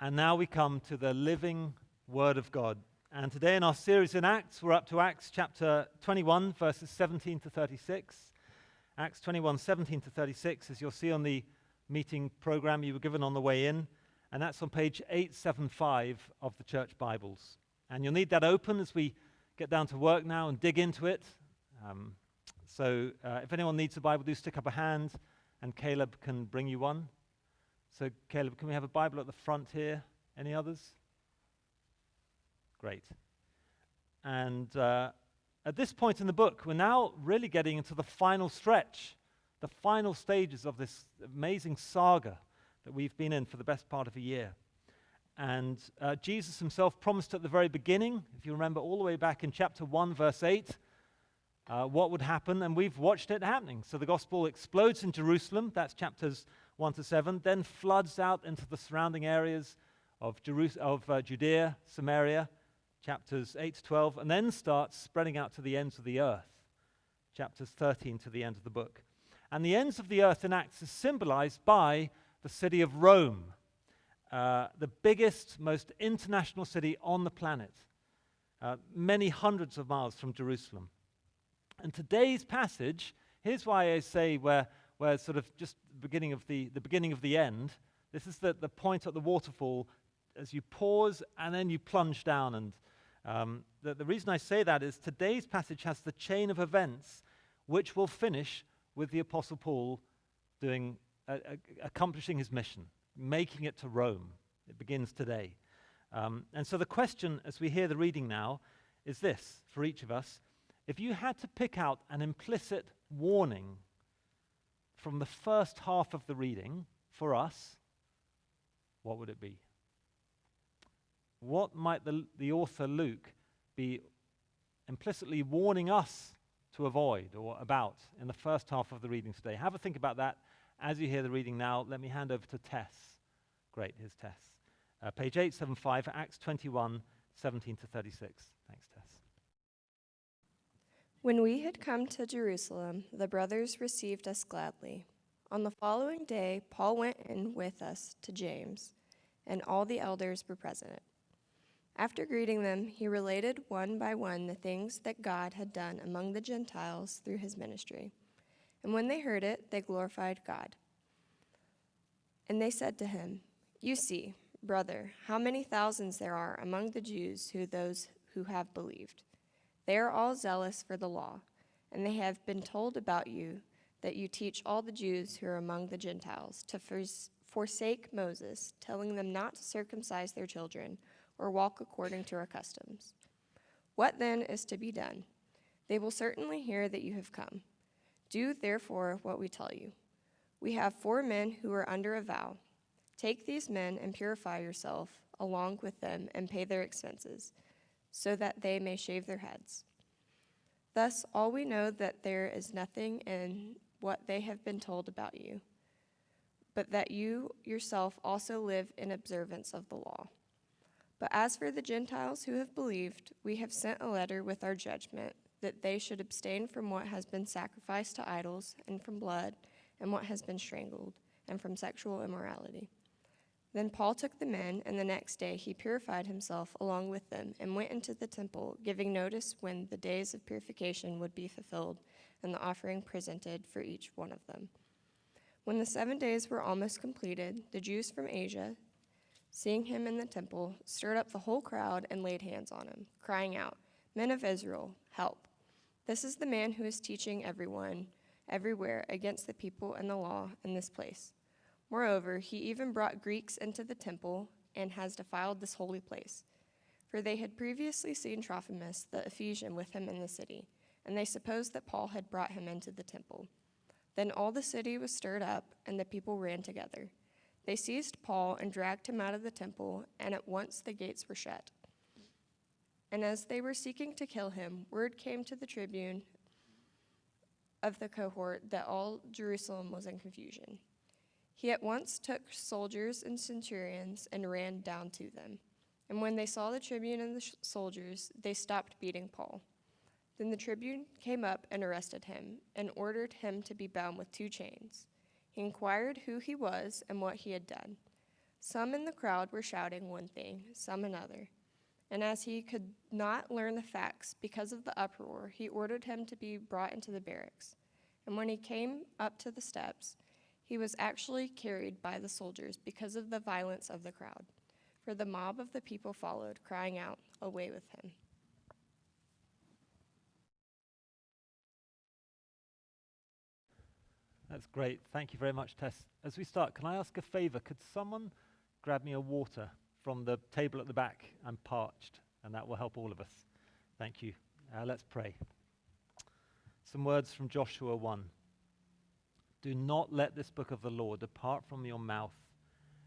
And now we come to the living Word of God. And today in our series in Acts, we're up to Acts chapter 21, verses 17 to 36. Acts 21, 17 to 36, as you'll see on the meeting program you were given on the way in. And that's on page 875 of the Church Bibles. And you'll need that open as we get down to work now and dig into it. So if anyone needs a Bible, do stick up a hand, and Caleb can bring you one. So, Caleb, can we have a Bible at the front here? Any others? Great. And at this point in the book, we're now really getting into the final stretch, the final stages of this amazing saga that we've been in for the best part of a year. And Jesus himself promised at the very beginning, if you remember all the way back in chapter 1, verse 8, what would happen, and we've watched it happening. So the gospel explodes in Jerusalem, that's chapters 1 to 7, then floods out into the surrounding areas of Judea, Samaria, chapters 8 to 12, and then starts spreading out to the ends of the earth, chapters 13 to the end of the book. And the ends of the earth in Acts is symbolized by the city of Rome, the biggest, most international city on the planet, many hundreds of miles from Jerusalem. And today's passage, here's why I say where sort of just the beginning of the end. This is the point at the waterfall as you pause and then you plunge down. And the reason I say that is today's passage has the chain of events which will finish with the Apostle Paul accomplishing his mission, making it to Rome. It begins today. And so the question, as we hear the reading now, is this for each of us. If you had to pick out an implicit warning from the first half of the reading for us, what would it be? What might the author Luke be implicitly warning us to avoid or about in the first half of the reading today? Have a think about that as you hear the reading now. Let me hand over to Tess. Great, here's Tess. Page 875, Acts 21, 17 to 36. Thanks, Tess. When we had come to Jerusalem, the brothers received us gladly. On the following day, Paul went in with us to James, and all the elders were present. After greeting them, he related one by one the things that God had done among the Gentiles through his ministry. And when they heard it, they glorified God. And they said to him, "You see, brother, how many thousands there are among the Jews those who have believed. They are all zealous for the law, and they have been told about you that you teach all the Jews who are among the Gentiles to forsake Moses, telling them not to circumcise their children or walk according to our customs. What then is to be done? They will certainly hear that you have come. Do therefore what we tell you. We have 4 men who are under a vow. Take these men and purify yourself along with them and pay their expenses, so that they may shave their heads. Thus, all we know that there is nothing in what they have been told about you, but that you yourself also live in observance of the law. But as for the Gentiles who have believed, we have sent a letter with our judgment that they should abstain from what has been sacrificed to idols, and from blood, and what has been strangled, and from sexual immorality." Then Paul took the men, and the next day he purified himself along with them and went into the temple, giving notice when the days of purification would be fulfilled and the offering presented for each one of them. When the 7 days were almost completed, the Jews from Asia, seeing him in the temple, stirred up the whole crowd and laid hands on him, crying out, "Men of Israel, help. This is the man who is teaching everyone, everywhere, against the people and the law in this place. Moreover, he even brought Greeks into the temple and has defiled this holy place." For they had previously seen Trophimus the Ephesian with him in the city, and they supposed that Paul had brought him into the temple. Then all the city was stirred up, and the people ran together. They seized Paul and dragged him out of the temple, and at once the gates were shut. And as they were seeking to kill him, word came to the tribune of the cohort that all Jerusalem was in confusion. He at once took soldiers and centurions and ran down to them. And when they saw the tribune and the soldiers, they stopped beating Paul. Then the tribune came up and arrested him and ordered him to be bound with 2 chains. He inquired who he was and what he had done. Some in the crowd were shouting one thing, some another. And as he could not learn the facts because of the uproar, he ordered him to be brought into the barracks. And when he came up to the steps, he was actually carried by the soldiers because of the violence of the crowd. For the mob of the people followed, crying out, "Away with him." That's great. Thank you very much, Tess. As we start, can I ask a favor? Could someone grab me a water from the table at the back? I'm parched, and that will help all of us. Thank you. Let's pray. Some words from Joshua 1. Do not let this book of the law depart from your mouth.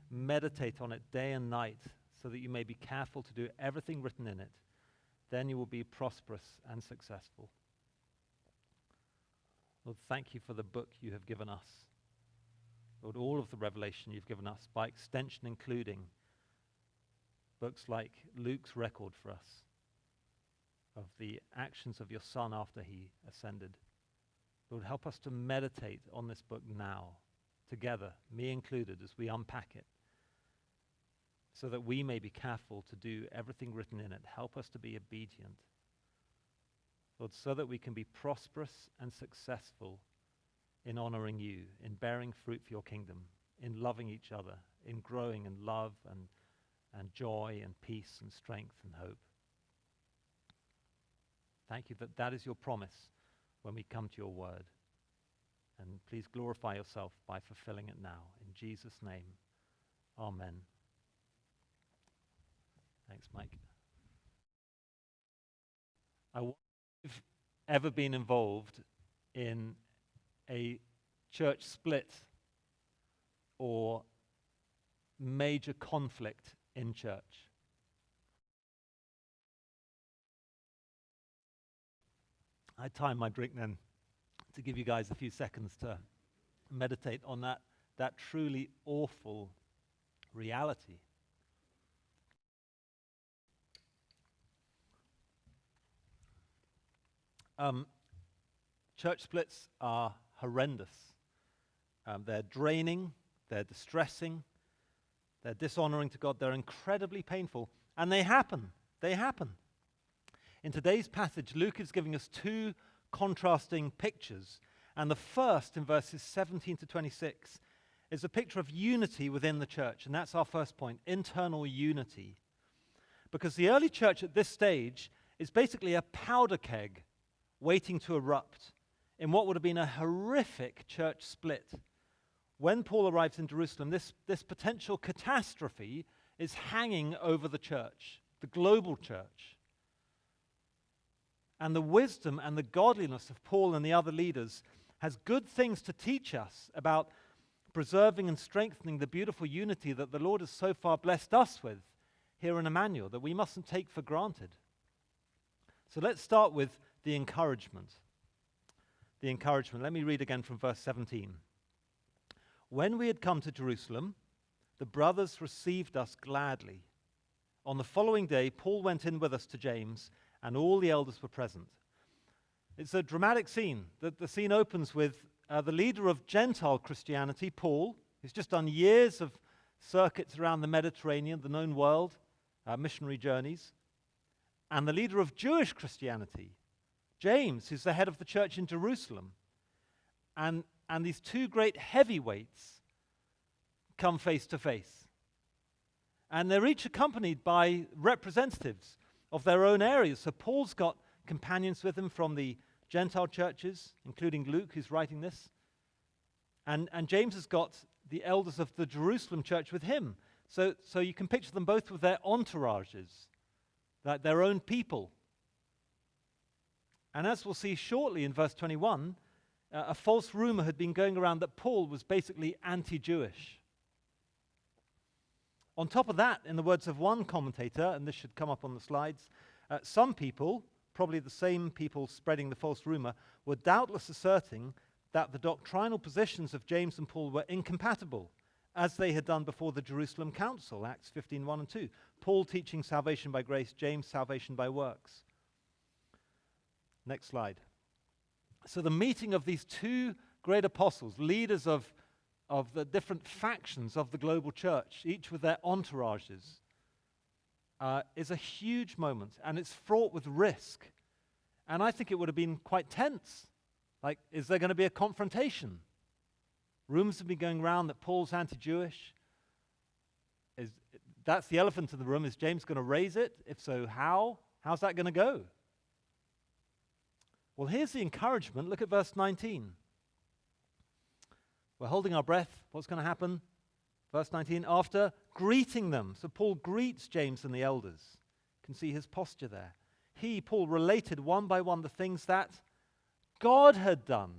Meditate on it day and night, so that you may be careful to do everything written in it. Then you will be prosperous and successful. Lord, thank you for the book you have given us. Lord, all of the revelation you've given us, by extension including books like Luke's record for us of the actions of your Son after he ascended. Lord, help us to meditate on this book now, together, me included, as we unpack it, so that we may be careful to do everything written in it. Help us to be obedient. Lord, so that we can be prosperous and successful in honoring you, in bearing fruit for your kingdom, in loving each other, in growing in love and joy and peace and strength and hope. Thank you that that is your promise when we come to your word. And please glorify yourself by fulfilling it now. In Jesus' name, amen. Thanks, Mike. I wonder if you've ever been involved in a church split or major conflict in church. I timed my drink then to give you guys a few seconds to meditate on that truly awful reality. Church splits are horrendous. They're draining, they're distressing, they're dishonoring to God, they're incredibly painful, and they happen. They happen. In today's passage, Luke is giving us two contrasting pictures, and the first, in verses 17 to 26, is a picture of unity within the church, and that's our first point, internal unity. Because the early church at this stage is basically a powder keg waiting to erupt in what would have been a horrific church split. When Paul arrives in Jerusalem, this potential catastrophe is hanging over the church, the global church. And the wisdom and the godliness of Paul and the other leaders has good things to teach us about preserving and strengthening the beautiful unity that the Lord has so far blessed us with here in Emmanuel, that we mustn't take for granted. So let's start with the encouragement. The encouragement. Let me read again from verse 17. When we had come to Jerusalem, the brothers received us gladly. On the following day, Paul went in with us to James, and all the elders were present. It's a dramatic scene. The scene opens with the leader of Gentile Christianity, Paul, who's just done years of circuits around the Mediterranean, the known world, missionary journeys, and the leader of Jewish Christianity, James, who's the head of the church in Jerusalem. And these two great heavyweights come face to face. And they're each accompanied by representatives of their own areas. So Paul's got companions with him from the Gentile churches, including Luke, who's writing this. And James has got the elders of the Jerusalem church with him. So you can picture them both with their entourages, like their own people. And as we'll see shortly in verse 21, a false rumor had been going around that Paul was basically anti-Jewish. On top of that, in the words of one commentator, and this should come up on the slides, some people, probably the same people spreading the false rumor, were doubtless asserting that the doctrinal positions of James and Paul were incompatible, as they had done before the Jerusalem Council, Acts 15:1 and 2. Paul teaching salvation by grace, James salvation by works. Next slide. So the meeting of these two great apostles, leaders of of the different factions of the global church, each with their entourages, is a huge moment, and it's fraught with risk. And I think it would have been quite tense. Like, is there going to be a confrontation? Rumors have been going around that Paul's anti-Jewish. That's the elephant in the room. Is James going to raise it? If so, how? How's that going to go? Well, here's the encouragement. Look at verse 19. We're holding our breath. What's going to happen? Verse 19, after greeting them. So Paul greets James and the elders. You can see his posture there. He, Paul, related one by one the things that God had done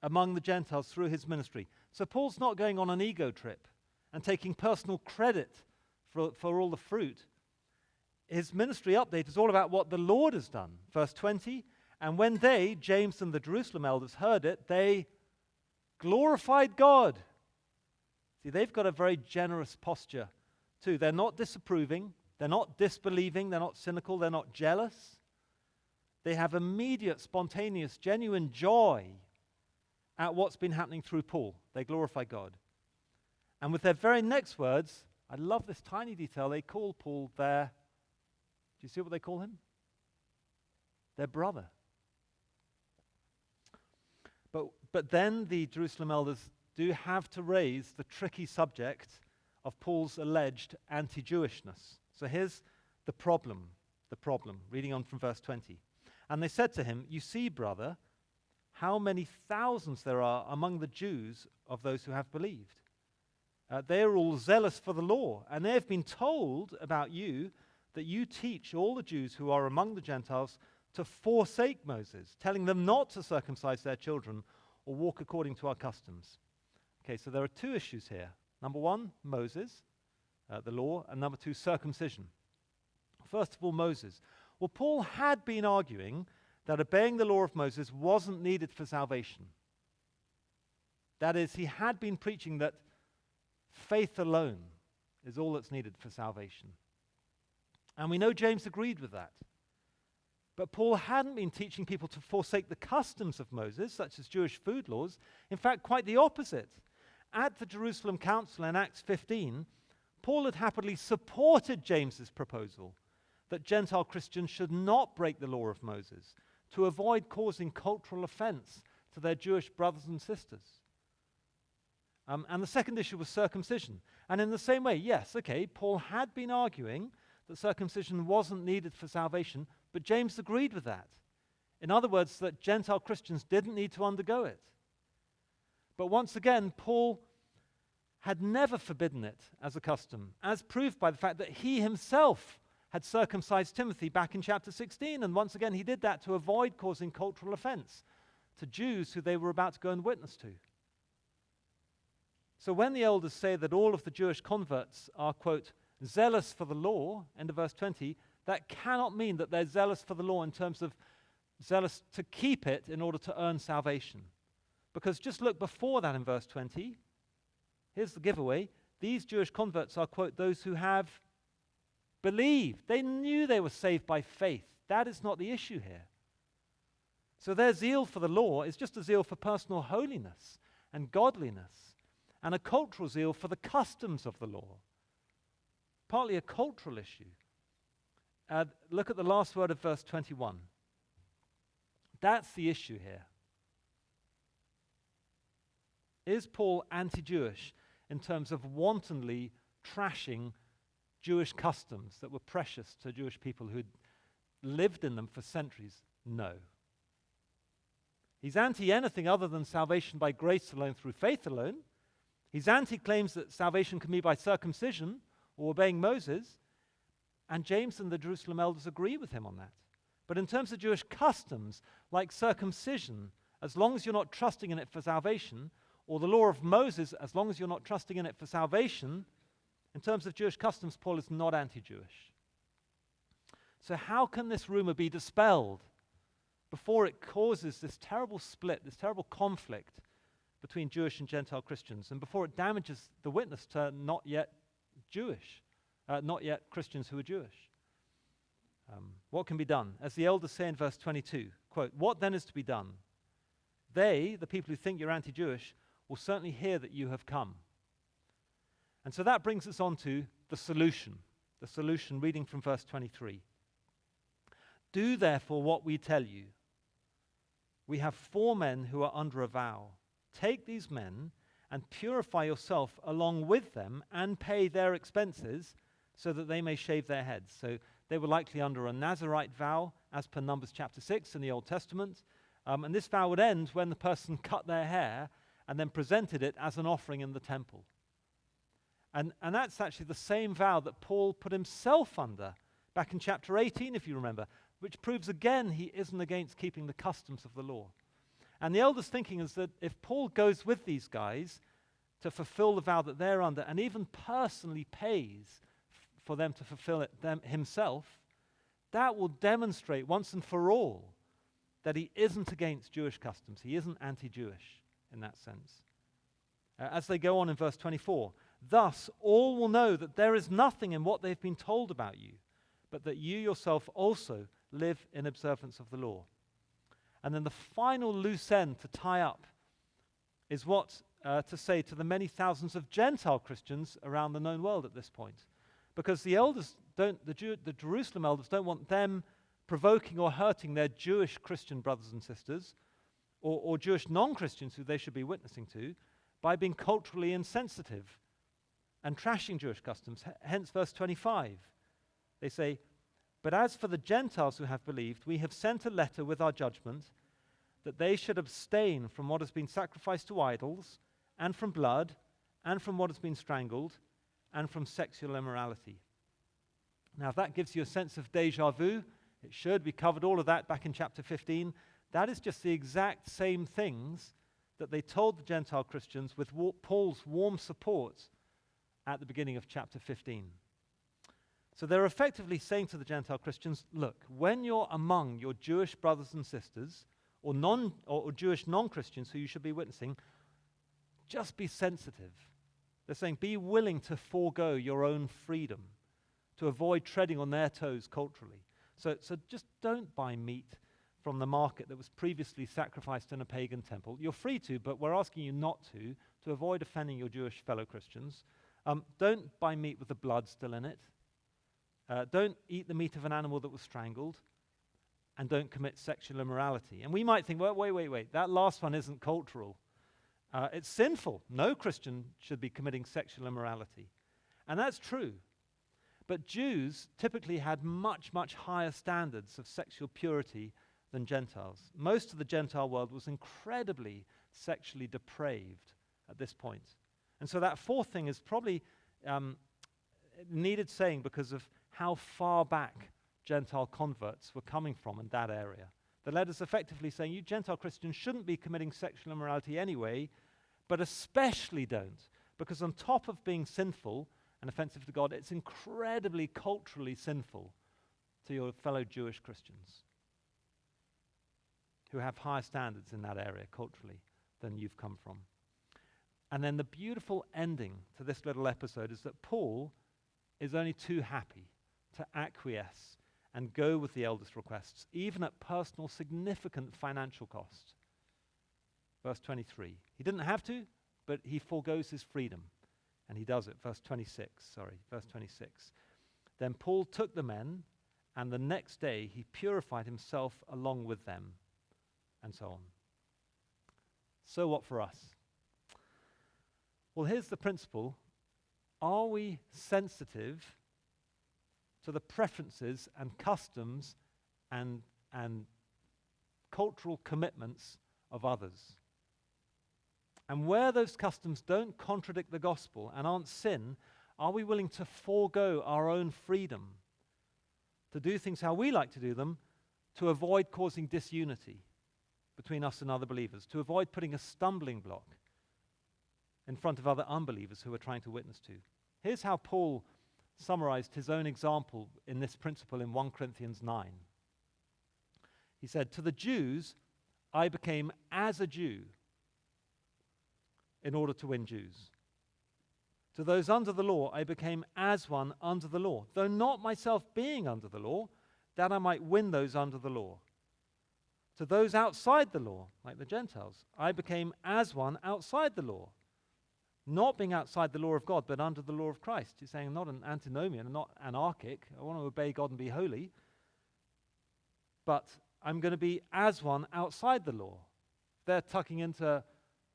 among the Gentiles through his ministry. So Paul's not going on an ego trip and taking personal credit for all the fruit. His ministry update is all about what the Lord has done. Verse 20, and when they, James and the Jerusalem elders, heard it, they glorified God. See, they've got a very generous posture too. They're not disapproving, they're not disbelieving, they're not cynical, they're not jealous. They have immediate, spontaneous, genuine joy at what's been happening through Paul. They glorify God. And with their very next words, I love this tiny detail, they call Paul their, do you see what they call him? Their brother. But then the Jerusalem elders do have to raise the tricky subject of Paul's alleged anti-Jewishness. So here's the problem, reading on from verse 20. And they said to him, you see, brother, how many thousands there are among the Jews of those who have believed. They are all zealous for the law, and they have been told about you that you teach all the Jews who are among the Gentiles to forsake Moses, telling them not to circumcise their children or walk according to our customs. Okay, so there are two issues here. Number one, Moses, the law, and number two, circumcision. First of all, Moses. Well, Paul had been arguing that obeying the law of Moses wasn't needed for salvation. That is, he had been preaching that faith alone is all that's needed for salvation. And we know James agreed with that. But Paul hadn't been teaching people to forsake the customs of Moses, such as Jewish food laws. In fact, quite the opposite. At the Jerusalem Council in Acts 15, Paul had happily supported James's proposal that Gentile Christians should not break the law of Moses to avoid causing cultural offense to their Jewish brothers and sisters. And the second issue was circumcision. And in the same way, yes, okay, Paul had been arguing that circumcision wasn't needed for salvation, but James agreed with that. In other words, that Gentile Christians didn't need to undergo it. But once again, Paul had never forbidden it as a custom, as proved by the fact that he himself had circumcised Timothy back in chapter 16, and once again he did that to avoid causing cultural offense to Jews who they were about to go and witness to. So when the elders say that all of the Jewish converts are, quote, zealous for the law, end of verse 20, that cannot mean that they're zealous for the law in terms of zealous to keep it in order to earn salvation. Because just look before that in verse 20. Here's the giveaway. These Jewish converts are, quote, those who have believed. They knew they were saved by faith. That is not the issue here. So their zeal for the law is just a zeal for personal holiness and godliness, and a cultural zeal for the customs of the law. Partly a cultural issue. Look at the last word of verse 21. That's the issue here. Is Paul anti-Jewish in terms of wantonly trashing Jewish customs that were precious to Jewish people who'd lived in them for centuries? No. He's anti-anything other than salvation by grace alone through faith alone. He's anti-claims that salvation can be by circumcision or obeying Moses, and James and the Jerusalem elders agree with him on that. But in terms of Jewish customs, like circumcision, as long as you're not trusting in it for salvation, or the law of Moses, as long as you're not trusting in it for salvation, in terms of Jewish customs, Paul is not anti-Jewish. So how can this rumor be dispelled before it causes this terrible split, this terrible conflict between Jewish and Gentile Christians, and before it damages the witness to not yet Christians who are Jewish? What can be done? As the elders say in verse 22, quote, what then is to be done? They, the people who think you're anti-Jewish, will certainly hear that you have come. And so that brings us on to the solution. The solution, reading from verse 23. Do therefore what we tell you. We have 4 men who are under a vow. Take these men and purify yourself along with them and pay their expenses so that they may shave their heads. So they were likely under a Nazirite vow as per Numbers chapter 6 in the Old Testament. And this vow would end when the person cut their hair and then presented it as an offering in the temple. And that's actually the same vow that Paul put himself under back in chapter 18, if you remember, which proves again he isn't against keeping the customs of the law. And the elders' thinking is that if Paul goes with these guys to fulfill the vow that they're under and even personally pays for them to fulfill it himself, that will demonstrate once and for all that he isn't against Jewish customs. He isn't anti-Jewish in that sense. As they go on in verse 24, thus all will know that there is nothing in what they've been told about you, but that you yourself also live in observance of the law. And then the final loose end to tie up is what to say to the many thousands of Gentile Christians around the known world at this point. Because the elders the Jerusalem elders don't want them provoking or hurting their Jewish Christian brothers and sisters or Jewish non-Christians who they should be witnessing to by being culturally insensitive and trashing Jewish customs. Hence verse 25. They say, but as for the Gentiles who have believed, we have sent a letter with our judgment that they should abstain from what has been sacrificed to idols, and from blood, and from what has been strangled, and from sexual immorality. Now, if that gives you a sense of deja vu, it should. We covered all of that back in chapter 15. That is just the exact same things that they told the Gentile Christians with Paul's warm support at the beginning of chapter 15. So they're effectively saying to the Gentile Christians, look, when you're among your Jewish brothers and sisters, or Jewish non-Christians who you should be witnessing, just be sensitive. They're saying be willing to forego your own freedom, to avoid treading on their toes culturally. So just don't buy meat from the market that was previously sacrificed in a pagan temple. You're free to, but we're asking you not to avoid offending your Jewish fellow Christians. Don't buy meat with the blood still in it. Don't eat the meat of an animal that was strangled. And don't commit sexual immorality. And we might think, well, wait, that last one isn't cultural. It's sinful. No Christian should be committing sexual immorality. And that's true. But Jews typically had much, much higher standards of sexual purity than Gentiles. Most of the Gentile world was incredibly sexually depraved at this point. And so that fourth thing is probably needed saying because of how far back Gentile converts were coming from in that area. The letter's effectively saying, you Gentile Christians shouldn't be committing sexual immorality anyway, but especially don't, because on top of being sinful and offensive to God, it's incredibly culturally sinful to your fellow Jewish Christians who have higher standards in that area culturally than you've come from. And then the beautiful ending to this little episode is that Paul is only too happy to acquiesce and go with the elders' requests, even at personal significant financial cost. Verse 23. He didn't have to, but he forgoes his freedom. And he does it. Verse 26. Then Paul took the men, and the next day he purified himself along with them, and so on. So what for us? Well, here's the principle. Are we sensitive to the preferences and customs and cultural commitments of others? And where those customs don't contradict the gospel and aren't sin, are we willing to forego our own freedom to do things how we like to do them, to avoid causing disunity between us and other believers, to avoid putting a stumbling block in front of other unbelievers who we're trying to witness to? Here's how Paul summarized his own example in this principle in 1 Corinthians 9. He said, to the Jews, I became as a Jew in order to win Jews. To those under the law, I became as one under the law, though not myself being under the law, that I might win those under the law. To those outside the law, like the Gentiles, I became as one outside the law, not being outside the law of God, but under the law of Christ. He's saying I'm not an antinomian, I'm not anarchic. I want to obey God and be holy, but I'm going to be as one outside the law. They're tucking into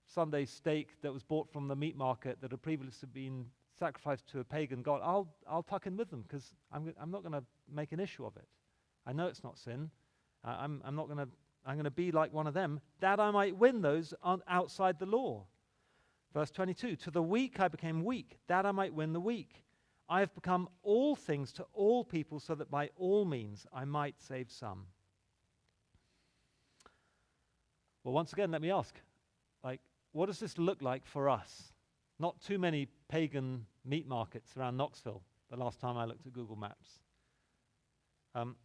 Sunday steak that was bought from the meat market that had previously been sacrificed to a pagan god. I'll tuck in with them because I'm not going to make an issue of it. I know it's not sin. I'm going to be like one of them, that I might win those outside the law. Verse 22, to the weak I became weak, that I might win the weak. I have become all things to all people so that by all means I might save some. Well, once again, let me ask, what does this look like for us? Not too many pagan meat markets around Knoxville the last time I looked at Google Maps.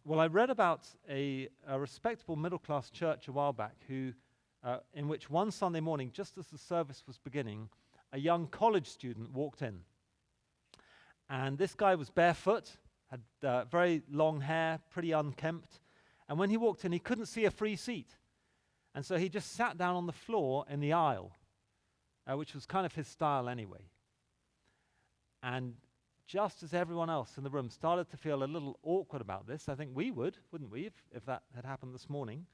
Well, I read about a respectable middle-class church a while back in which one Sunday morning, just as the service was beginning, a young college student walked in. And this guy was barefoot, had very long hair, pretty unkempt. And when he walked in, he couldn't see a free seat. And so he just sat down on the floor in the aisle, which was kind of his style anyway. And just as everyone else in the room started to feel a little awkward about this, I think we would, wouldn't we, if that had happened this morning,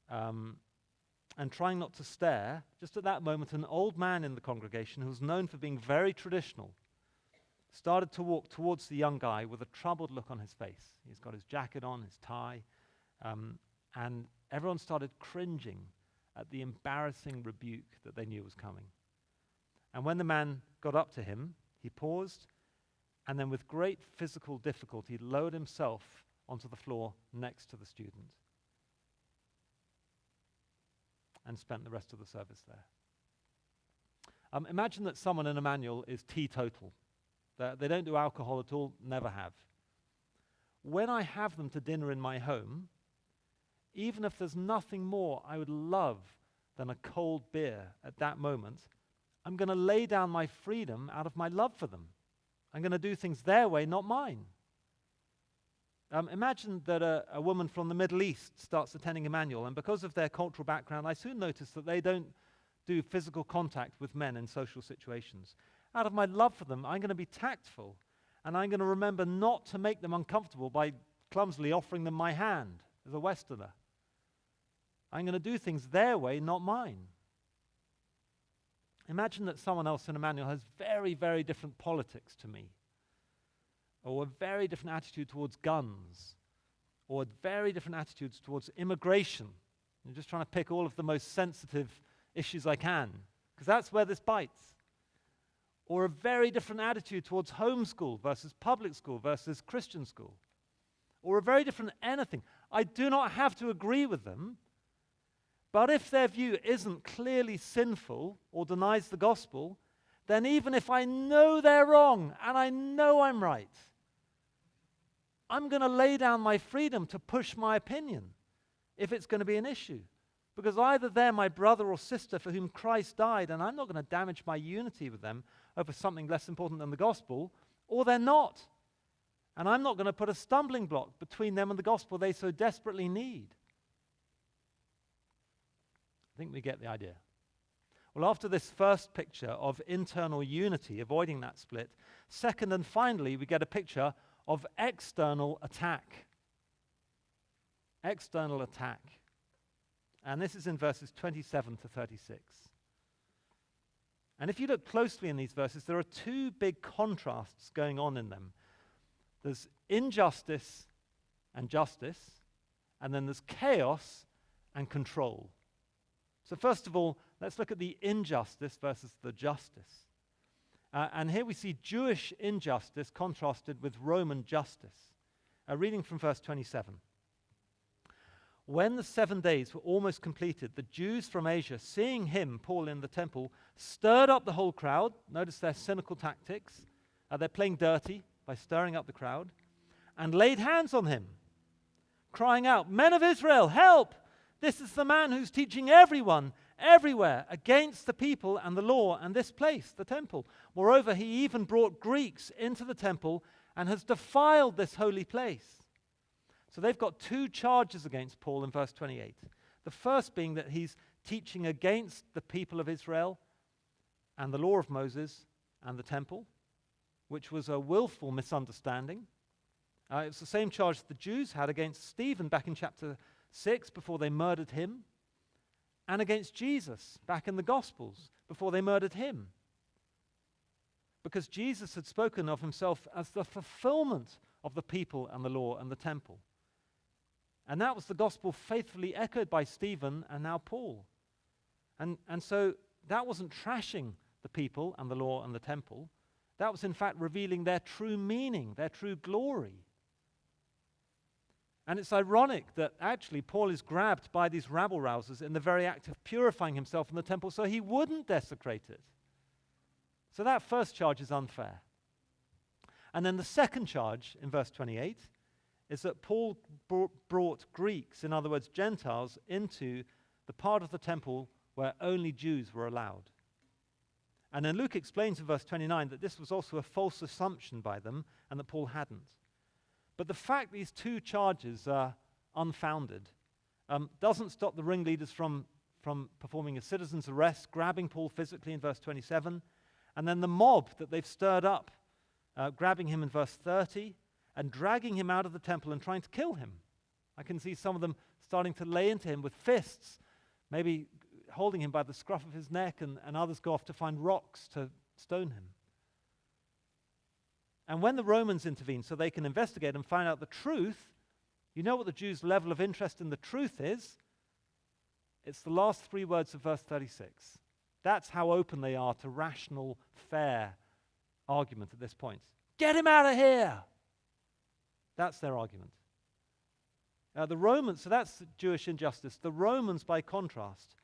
and trying not to stare, just at that moment, an old man in the congregation who was known for being very traditional started to walk towards the young guy with a troubled look on his face. He's got his jacket on, his tie, and everyone started cringing at the embarrassing rebuke that they knew was coming. And when the man got up to him, he paused, and then with great physical difficulty lowered himself onto the floor next to the student and spent the rest of the service there. Imagine that someone in Emmanuel is teetotal. They don't do alcohol at all, never have. When I have them to dinner in my home, even if there's nothing more I would love than a cold beer at that moment, I'm going to lay down my freedom out of my love for them. I'm going to do things their way, not mine. Imagine that a woman from the Middle East starts attending Emmanuel, and because of their cultural background, I soon notice that they don't do physical contact with men in social situations. Out of my love for them, I'm going to be tactful, and I'm going to remember not to make them uncomfortable by clumsily offering them my hand as a Westerner. I'm going to do things their way, not mine. Imagine that someone else in Emmanuel has very, very different politics to me, or a very different attitude towards guns, or very different attitudes towards immigration. I'm just trying to pick all of the most sensitive issues I can, because that's where this bites. Or a very different attitude towards homeschool versus public school versus Christian school. Or a very different anything. I do not have to agree with them, but if their view isn't clearly sinful or denies the gospel, then even if I know they're wrong and I know I'm right, I'm going to lay down my freedom to push my opinion if it's going to be an issue. Because either they're my brother or sister for whom Christ died, and I'm not going to damage my unity with them over something less important than the gospel, or they're not. And I'm not going to put a stumbling block between them and the gospel they so desperately need. I think we get the idea. Well, after this first picture of internal unity, avoiding that split, second and finally, we get a picture of external attack. External attack. And this is in verses 27 to 36. And if you look closely in these verses, there are two big contrasts going on in them. There's injustice and justice, and then there's chaos and control. So first of all, let's look at the injustice versus the justice. And here we see Jewish injustice contrasted with Roman justice. Reading from verse 27. When the 7 days were almost completed, the Jews from Asia, seeing him, Paul, in the temple, stirred up the whole crowd. Notice their cynical tactics. They're playing dirty by stirring up the crowd, and laid hands on him, crying out, "Men of Israel, help! This is the man who's teaching everyone, everywhere, against the people and the law and this place, the temple. Moreover, he even brought Greeks into the temple and has defiled this holy place." So they've got two charges against Paul in verse 28. The first being that he's teaching against the people of Israel and the law of Moses and the temple, which was a willful misunderstanding. It's the same charge the Jews had against Stephen back in chapter 6 before they murdered him, and against Jesus back in the Gospels before they murdered him. Because Jesus had spoken of himself as the fulfillment of the people and the law and the temple. And that was the gospel faithfully echoed by Stephen and now Paul. And so that wasn't trashing the people and the law and the temple. That was in fact revealing their true meaning, their true glory. And it's ironic that actually Paul is grabbed by these rabble-rousers in the very act of purifying himself in the temple so he wouldn't desecrate it. So that first charge is unfair. And then the second charge in verse 28 is that Paul brought Greeks, in other words Gentiles, into the part of the temple where only Jews were allowed. And then Luke explains in verse 29 that this was also a false assumption by them and that Paul hadn't. But the fact these two charges are unfounded doesn't stop the ringleaders from performing a citizen's arrest, grabbing Paul physically in verse 27, and then the mob that they've stirred up, grabbing him in verse 30, and dragging him out of the temple and trying to kill him. I can see some of them starting to lay into him with fists, maybe holding him by the scruff of his neck, and others go off to find rocks to stone him. And when the Romans intervene so they can investigate and find out the truth, you know what the Jews' level of interest in the truth is? It's the last three words of verse 36. That's how open they are to rational, fair argument at this point. Get him out of here! That's their argument. The Romans, so that's Jewish injustice. The Romans, by contrast,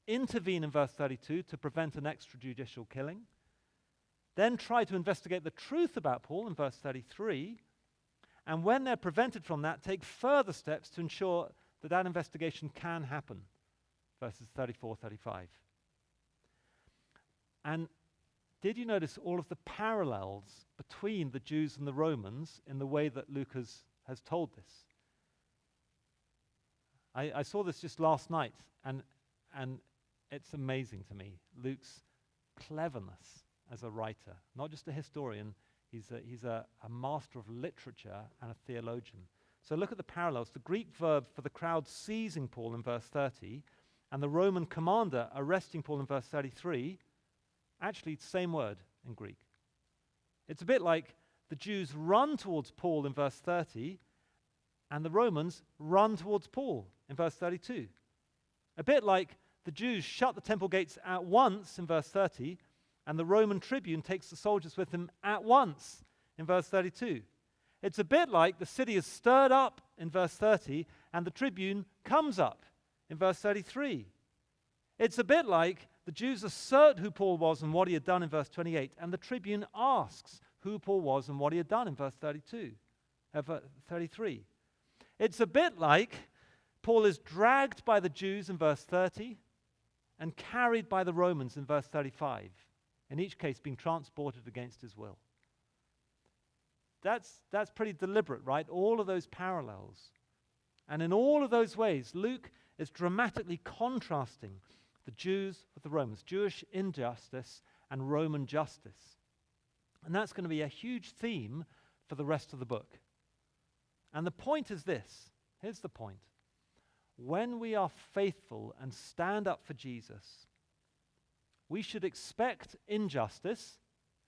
intervene in verse 32 to prevent an extrajudicial killing, then try to investigate the truth about Paul in verse 33, and when they're prevented from that, take further steps to ensure that that investigation can happen, verses 34, 35. And did you notice all of the parallels between the Jews and the Romans in the way that Luke has told this? I saw this just last night, and it's amazing to me, Luke's cleverness as a writer, not just a historian. He's a master of literature and a theologian. So look at the parallels. The Greek verb for the crowd seizing Paul in verse 30 and the Roman commander arresting Paul in verse 33, actually it's the same word in Greek. It's a bit like the Jews run towards Paul in verse 30 and the Romans run towards Paul in verse 32. A bit like the Jews shut the temple gates at once in verse 30 and the Roman tribune takes the soldiers with him at once in verse 32. It's a bit like the city is stirred up in verse 30 and the tribune comes up in verse 33. It's a bit like the Jews assert who Paul was and what he had done in verse 28, and the tribune asks who Paul was and what he had done in verse 33. It's a bit like Paul is dragged by the Jews in verse 30 and carried by the Romans in verse 35, in each case being transported against his will. That's pretty deliberate, right? All of those parallels. And in all of those ways, Luke is dramatically contrasting the Jews with the Romans, Jewish injustice and Roman justice. And that's going to be a huge theme for the rest of the book. And the point is this. Here's the point. When we are faithful and stand up for Jesus, we should expect injustice,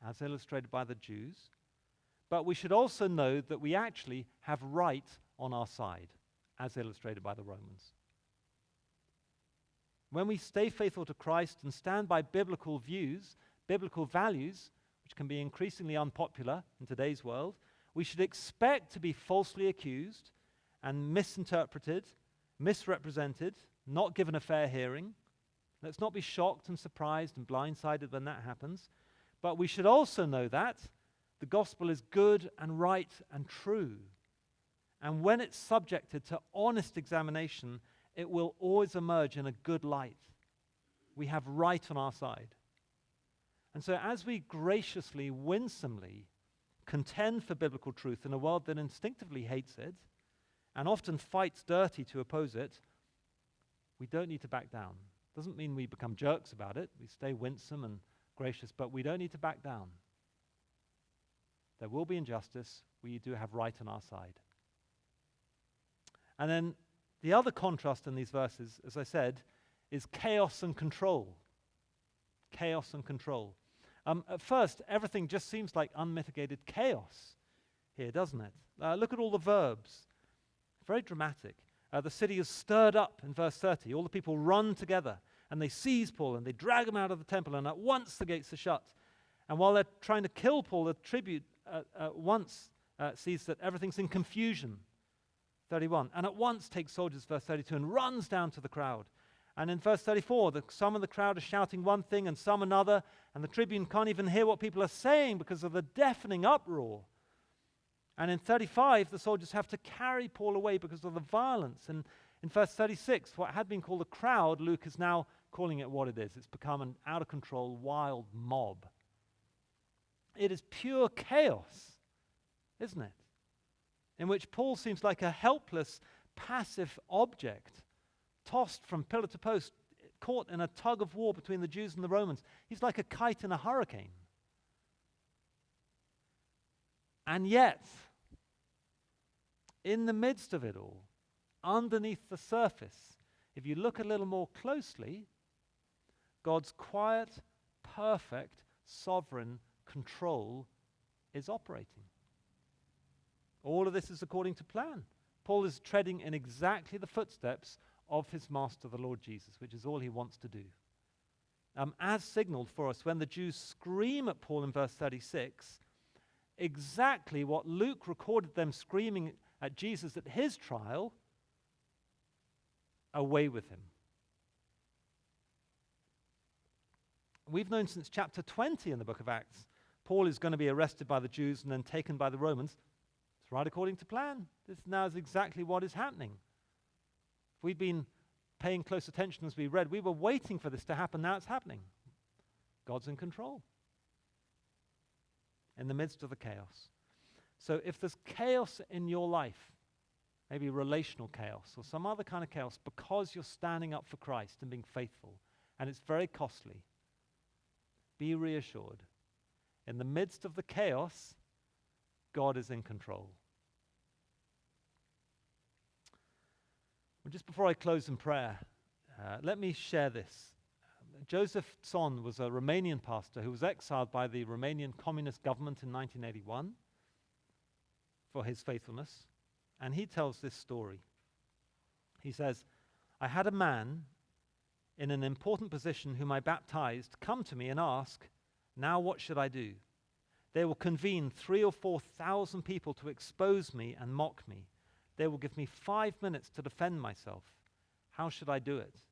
as illustrated by the Jews, but we should also know that we actually have right on our side, as illustrated by the Romans. When we stay faithful to Christ and stand by biblical views, biblical values, which can be increasingly unpopular in today's world, we should expect to be falsely accused and misinterpreted, misrepresented, not given a fair hearing. Let's not be shocked and surprised and blindsided when that happens. But we should also know that the gospel is good and right and true. And when it's subjected to honest examination, it will always emerge in a good light. We have right on our side. And so as we graciously, winsomely contend for biblical truth in a world that instinctively hates it, and often fights dirty to oppose it, we don't need to back down. Doesn't mean we become jerks about it. We stay winsome and gracious, but we don't need to back down. There will be injustice. We do have right on our side. And then the other contrast in these verses, as I said, is chaos and control. Chaos and control. At first, everything just seems like unmitigated chaos here, doesn't it? Look at all the verbs. Very dramatic. The city is stirred up in verse 30. All the people run together, and they seize Paul, and they drag him out of the temple, and at once the gates are shut. And while they're trying to kill Paul, the tribute at once sees that everything's in confusion. 31. And at once takes soldiers, verse 32, and runs down to the crowd. And in verse 34, some of the crowd are shouting one thing and some another, and the tribune can't even hear what people are saying because of the deafening uproar. And in 35, the soldiers have to carry Paul away because of the violence. And in verse 36, what had been called a crowd, Luke is now calling it what it is. It's become an out-of-control, wild mob. It is pure chaos, isn't it? In which Paul seems like a helpless, passive object, tossed from pillar to post, caught in a tug of war between the Jews and the Romans. He's like a kite in a hurricane. And yet, in the midst of it all, underneath the surface, if you look a little more closely, God's quiet, perfect, sovereign control is operating. All of this is according to plan. Paul is treading in exactly the footsteps of his master, the Lord Jesus, which is all he wants to do. As signaled for us when the Jews scream at Paul in verse 36, exactly what Luke recorded them screaming at Jesus at his trial, away with him. We've known since chapter 20 in the book of Acts, Paul is going to be arrested by the Jews and then taken by the Romans. It's right according to plan. This now is exactly what is happening. If we'd been paying close attention as we read, we were waiting for this to happen. Now it's happening. God's in control in the midst of the chaos. So if there's chaos in your life, maybe relational chaos or some other kind of chaos, because you're standing up for Christ and being faithful, and it's very costly, be reassured. In the midst of the chaos, God is in control. Well, just before I close in prayer, let me share this. Joseph Tson was a Romanian pastor who was exiled by the Romanian communist government in 1981 for his faithfulness, and he tells this story. He says, "I had a man in an important position whom I baptized come to me and ask, 'Now what should I do?' They will convene 3,000 or 4,000 people to expose me and mock me. They will give me 5 minutes to defend myself. How should I do it?"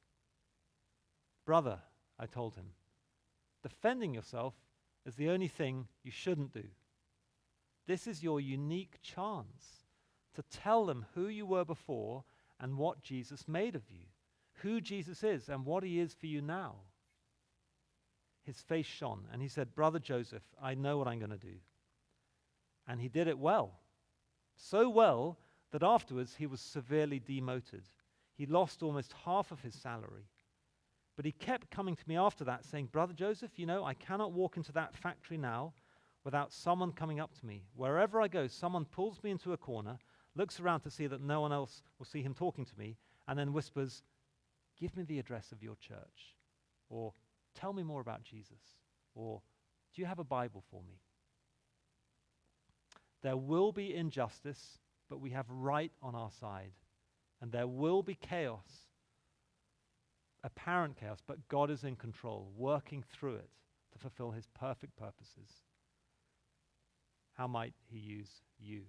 "Brother," I told him, "defending yourself is the only thing you shouldn't do. This is your unique chance to tell them who you were before and what Jesus made of you, who Jesus is and what he is for you now." His face shone, and he said, "Brother Joseph, I know what I'm going to do." And he did it well. So well that afterwards he was severely demoted. He lost almost half of his salary. But he kept coming to me after that saying, "Brother Joseph, you know, I cannot walk into that factory now without someone coming up to me. Wherever I go, someone pulls me into a corner, looks around to see that no one else will see him talking to me, and then whispers, 'Give me the address of your church,' or 'Tell me more about Jesus,' or 'Do you have a Bible for me?' There will be injustice, but we have right on our side. And there will be chaos, apparent chaos, but God is in control, working through it to fulfill his perfect purposes. How might he use you?